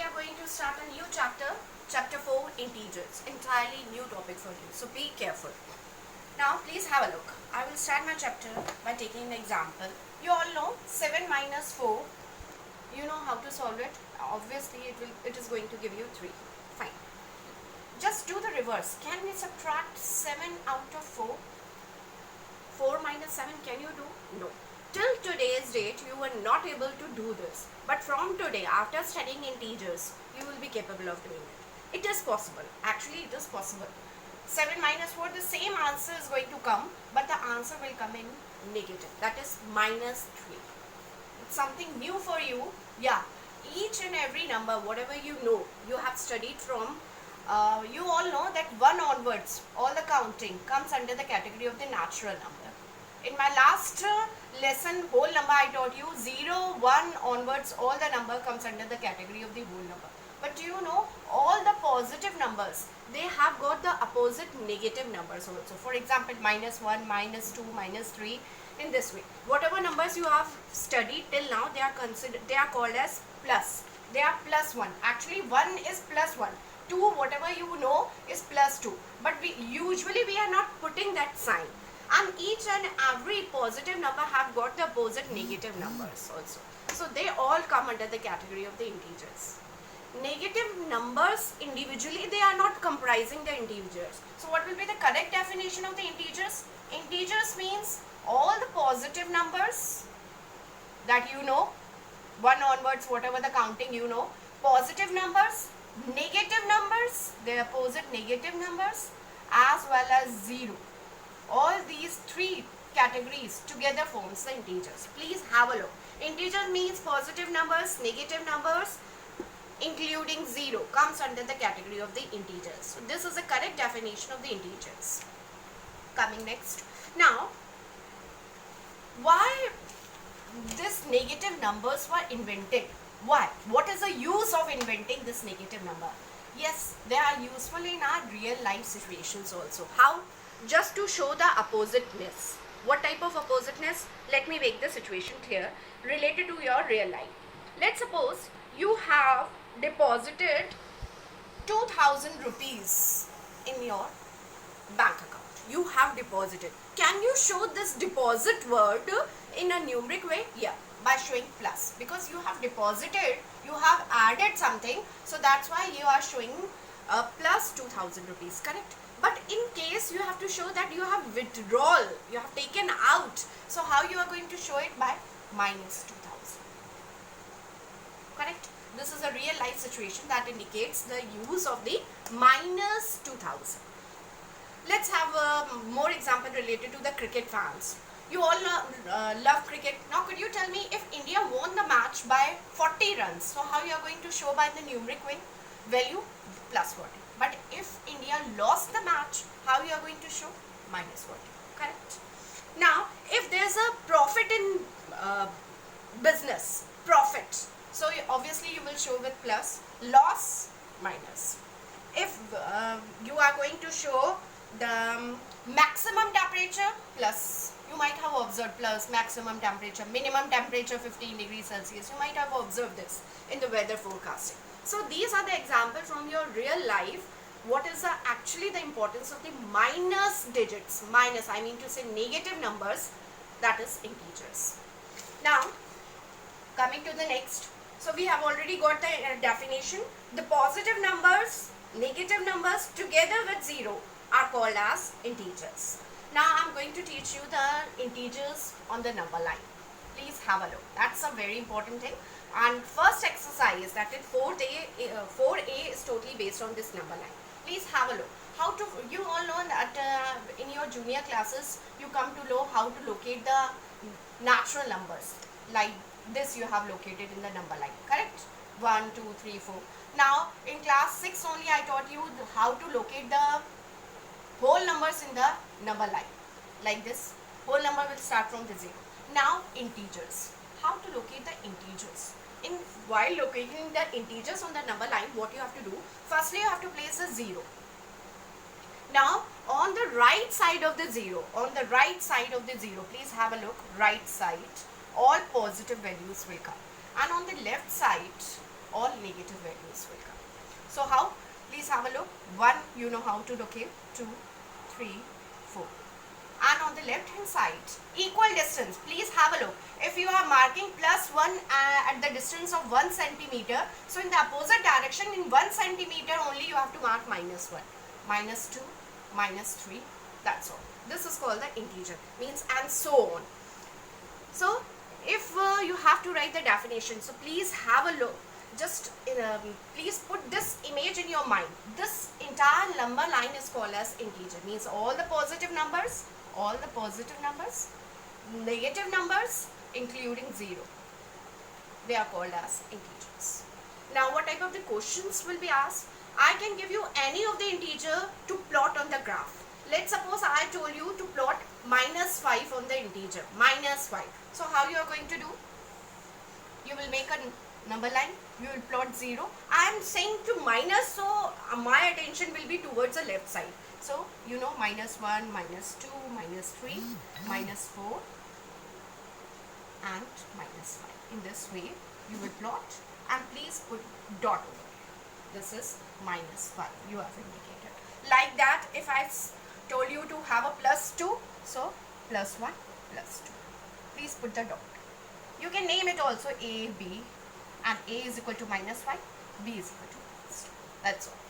are going to start a new chapter, chapter 4, integers, entirely new topic for you, so be careful. Now please have a look. I will start my chapter by taking an example. You all know 7 minus 4, you know how to solve it. Obviously it is going to give you 3. Fine. Just do the reverse. Can we subtract 7 out of 4? 4 minus 7, can you do? No. Till today's date, you were not able to do this. But from today, after studying integers, you will be capable of doing it. It is possible. Actually, it is possible. 7 minus 4, the same answer is going to come, but the answer will come in negative. That is minus 3. It's something new for you. Yeah, each and every number, whatever you know, you have studied from, you all know that 1 onwards, all the counting comes under the category of the natural number. In my last lesson, whole number I taught you, 0, 1 onwards, all the number comes under the category of the whole number. But do you know, all the positive numbers, they have got the opposite negative numbers also. For example, minus 1, minus 2, minus 3, in this way. Whatever numbers you have studied till now, they are called as plus. They are plus 1. Actually, 1 is plus 1. 2, whatever you know, is plus 2. But usually we are not putting that sign. And each and every positive number have got the opposite negative numbers also. So they all come under the category of the integers. Negative numbers individually, they are not comprising the integers. So what will be the correct definition of the integers? Integers means all the positive numbers that you know, 1 onwards, whatever the counting you know, positive numbers, negative numbers, their opposite negative numbers, as well as 0. All these 3 categories together forms the integers. Please have a look. Integer means positive numbers, negative numbers, including 0 comes under the category of the integers. So this is the correct definition of the integers. Coming next. Now, why these negative numbers were invented? Why? What is the use of inventing this negative number? Yes, they are useful in our real life situations also. How? Just to show the oppositeness. What type of oppositeness? Let me make the situation clear related to your real life. Let's suppose you have deposited 2000 rupees in your bank account. You have deposited. Can you show this deposit word in a numeric way? Yeah, by showing plus. Because you have deposited, you have added something. So that's why you are showing plus 2000 rupees, correct? But in case you have to show that you have withdrawal, you have taken out. So how you are going to show it? By minus 2000. Correct? This is a real life situation that indicates the use of the minus 2000. Let's have a more example related to the cricket fans. You all love cricket. Now could you tell me, if India won the match by 40 runs, so how you are going to show by the numeric way? Value plus 40. But if India lost the match, how you are going to show? Minus 40. Correct? Now, if there's a profit in business, profit, so obviously you will show with plus, loss, minus. If you are going to show the maximum temperature, plus, you might have observed plus, maximum temperature, minimum temperature 15 degrees Celsius. You might have observed this in the weather forecasting. So these are the examples from your real life. What is actually the importance of the minus digits? Minus, I mean to say negative numbers, that is integers. Now, coming to the next. So we have already got the definition. The positive numbers, negative numbers together with 0 are called as integers. Now I am going to teach you the integers on the number line. Please have a look. That's a very important thing. And first exercise, that is 4A is totally based on this number line. Please have a look. How to, you all know that in your junior classes, you come to know how to locate the natural numbers. Like this you have located in the number line, correct? 1, 2, 3, 4. Now in class 6 only I taught you how to locate the whole numbers in the number line. Like this, whole number will start from the 0. Now integers. How to locate the integers? While locating the integers on the number line, what you have to do? Firstly, you have to place a 0. Now, on the right side of the 0, please have a look, right side, all positive values will come. And on the left side, all negative values will come. So how? Please have a look. 1, you know how to locate. 2, 3, 4. And on the left hand side, equal distance. Please have a look. If you are marking +1 at the distance of 1 centimeter, so in the opposite direction, in 1 centimeter only you have to mark -1, -2, -3. That's all. This is called the integer. Means and so on. So if you have to write the definition, so please have a look. Just please put this image in your mind. This entire number line is called as integer. Means all the positive numbers, negative numbers including 0, they are called as integers. Now what type of the questions will be asked? I can give you any of the integer to plot on the graph. Let's suppose I told you to plot -5 on the integer, -5. So how you are going to do? You will make a number line, you will plot 0. I am saying to minus, so my attention will be towards the left side. So you know -1, -2, -3, -4 and -5. In this way you will plot, and please put dot over here. This is -5, you have indicated. Like that, if I told you to have a +2, so +1, +2. Please put the dot. You can name it also A, B, and A is equal to -5, B is equal to -2. That's all.